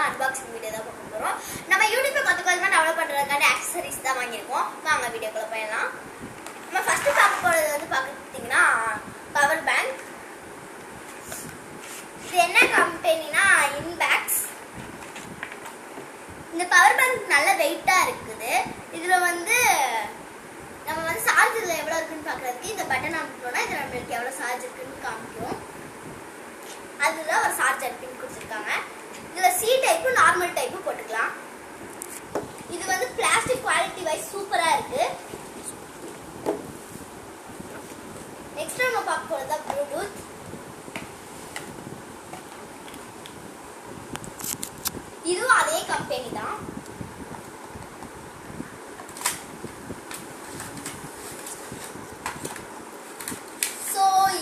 பார்த்தீங்கன்னா unboxing video தான் பார்க்க போகிறோம். நம்ம யூடியூப்ல கொஞ்சம் டெவலப் பண்ணுறதுக்கான ஆக்சசரிஸ் தான் வாங்கியிருக்கோம். வாங்க வீடியோக்குள்ள போயிடலாம். நம்ம ஃபர்ஸ்ட் பார்க்க போகிறது வந்து பார்த்தீங்கன்னா பவர் பேங்க். இது என்ன கம்பெனினா இன்பேக்ஸ். இந்த பவர் பேங்க் நல்ல வெயிட்டாக இருக்குது. இதில் வந்து நம்ம வந்து சார்ஜ் இதில் எவ்வளோ இருக்குன்னு பார்க்குறதுக்கு இந்த பட்டன் அமுக்கிட்டோம்னா இதில் நம்மளுக்கு எவ்வளோ சார்ஜ் இருக்குன்னு காமிக்கும். அதுதான் ஒரு சார்ஜர் பின் கொடுத்துருக்காங்க. இதில் சி டைப்பு நார்மல் டைப்பு போட்டுக்கலாம். இது வந்து பிளாஸ்டிக் குவாலிட்டி வைஸ் சூப்பராக இருக்கு. நெக்ஸ்ட் நம்ம பார்க்க போகிறது தான் ப்ளூடூத். இதுவும் அதே கம்பெனி தான்.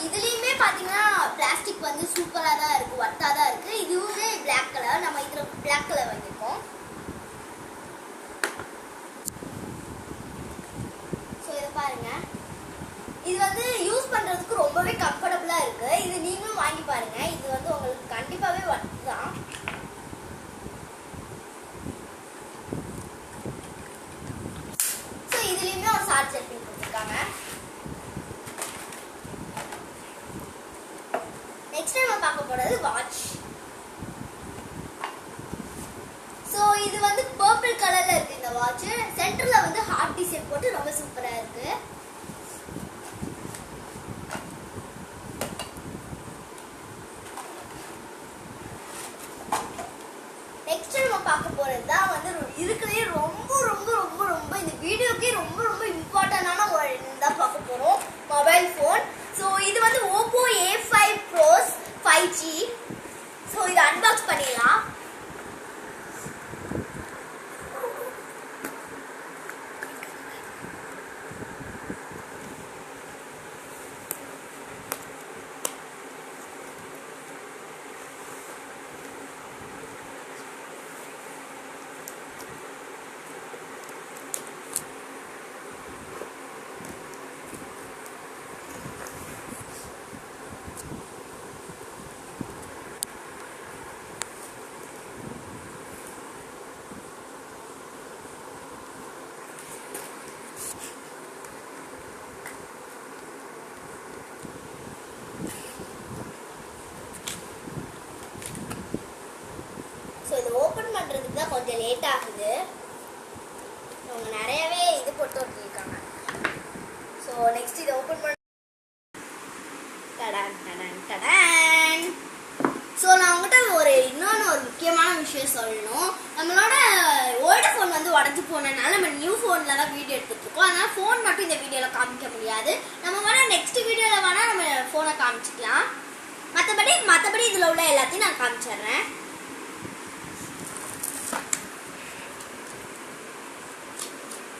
இதுலயுமே பாத்தீங்கன்னா பிளாஸ்டிக் வந்து சூப்பரா தான் இருக்கு, ஒர்த்தா தான் இருக்கு. இதுவுமே பிளாக் கலர். நம்ம இதுல பிளாக் கலர் வாங்கிருக்கோம். சோ இத பாருங்க. இது வந்து யூஸ் பண்றதுக்கு ரொம்பவே கம்ஃபர்ட்டபிளா இருக்கு. இது நீங்களும் வாங்கி பாருங்க. இது வந்து உங்களுக்கு கண்டிப்பாவே ஒர்த் தான். சோ இதுலயுமே ஒரு சார்ஜர் பின் கொடுத்திருக்காங்க. நெக்ஸ்ட் நம்ம பார்க்க போறது வாட்ச். சோ இது வந்து பர்பிள் கலர்ல இருக்கு இந்த வாட்ச். சென்டர்ல வந்து ஹார்ட் டிசைன் போட்டு ரொம்ப சூப்பரா இருக்கு. நெக்ஸ்ட் நம்ம பார்க்க போறது தான் வந்து இருக்கிறதே ரொம்ப ரொம்ப ரொம்ப ரொம்ப இந்த வீடியோக்கே ரொம்ப ரொம்ப இம்பார்ட்டன்டான ஒரு தான் பார்க்க போறோம், மொபைல் ஃபோன். சோ இது வந்து Oppo A5 Pro 5G. So இத அன்பாக்ஸ் பண்ணிடலாம். ஓபன் பண்றதுக்கு தான் கொஞ்சம் லேட் ஆகுது. அவங்க நிறையவே இது போட்டு வச்சிருக்காங்க. சோ நெக்ஸ்ட் இத ஓபன் பண்ண டடான் டடான் டடான். சோ நான் உங்ககிட்ட ஒரு முக்கியமான விஷயம் சொல்லணும். நம்மளோட ஓல்டு ஃபோன் வந்து உடைஞ்சு போனனால நம்ம நியூ ஃபோன்ல தான் வீடியோ எடுத்துட்டு இருக்கோம். அதனால ஃபோன் மட்டும் இந்த வீடியோல காமிக்க முடியாது. நம்ம வேணா நெக்ஸ்ட் வீடியோல வேணா நம்ம ஃபோனை காமிச்சிக்கலாம். மற்றபடி இதுல உள்ள எல்லாத்தையும் நான் காமிச்சிடுறேன்.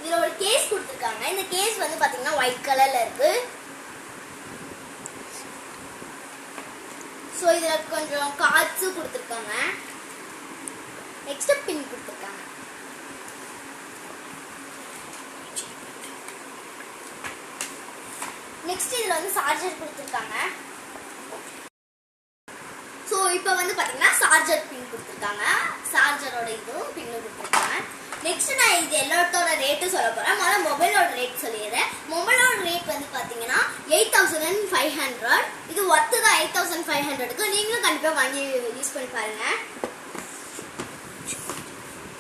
இதுல ஒரு கேஸ் கொடுத்திருக்காங்க. இந்த கேஸ் வந்து பாத்தீங்கன்னா ஒயிட் கலர்ல இருக்கு. சோ இதுல கொஞ்சம் கார்ட்ஸ் கொடுத்திருக்காங்க. நெக்ஸ்ட் பின் கொடுத்திருக்காங்க. நெக்ஸ்ட் இதுல வந்து சார்ஜர் கொடுத்திருக்காங்க. சோ இப்போ வந்து பாத்தீங்கன்னா சார்ஜர் பின் கொடுத்திருக்காங்க. சார்ஜரோட இதுவும் பின் கொடுத்திருக்காங்க. நெக்ஸ்ட் நான் இது எல்லாத்தோட ரேட்டு சொல்ல போறேன். முதல்ல மொபைலோட ரேட் சொல்லிடுறேன். மொபைலோட ரேட் வந்து பாத்தீங்கன்னா 8500. இது ஒர்த்து தான் 8500க்கு. நீங்களும் கண்டிப்பா வாங்கி யூஸ் பண்ணி பாருங்க.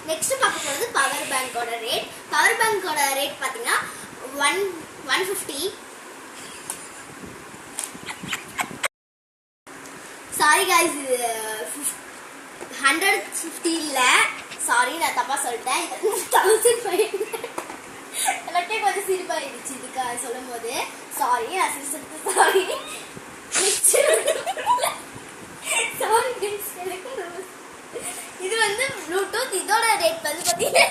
நெக்ஸ்ட் பார்க்க போறது பவர் பேங்கோட ரேட். பவர் பேங்கோட ரேட் பாத்தீங்கன்னா 150. சாரி गाइस, இது 150 இல்ல. சாரி, நான் தப்பா சொல்லிட்டேன். 1500. எனக்கே கொஞ்சம் சிரிப்பாயிடுச்சு இதுக்கு சொல்லும் போது. சாரி, நான் சிரிச்சதுக்கு சாரி. இது வந்து ப்ளூடூத். இதோட ரேட் வந்து பாத்தீங்கன்னா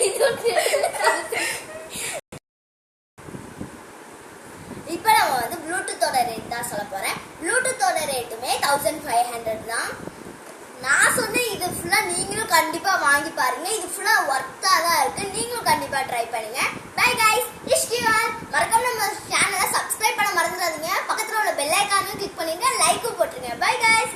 இப்போ நம்ம வந்து ப்ளூடூத்தோட ரேட் தான் சொல்ல போறேன். ப்ளூடூத்தோட ரேட்டுமே 1500 தான். நான் சொன்னேன் இது ஃபுல்லா நீங்களும் கண்டிப்பா வாங்கி பாருங்க. இது ஃபுல்லா ஒர்த்தா தான் இருக்கு. நீங்களும் கண்டிப்பா ட்ரை பண்ணுங்க. பை गाइस, மறக்காம நம்ம சேனலை சப்ஸ்கிரைப் பண்ண மறந்துடாதீங்க. பக்கத்துல உள்ள பெல் ஐகானையும் கிளிக் பண்ணுங்க. லைக்கும் போட்டுருங்க. By guys.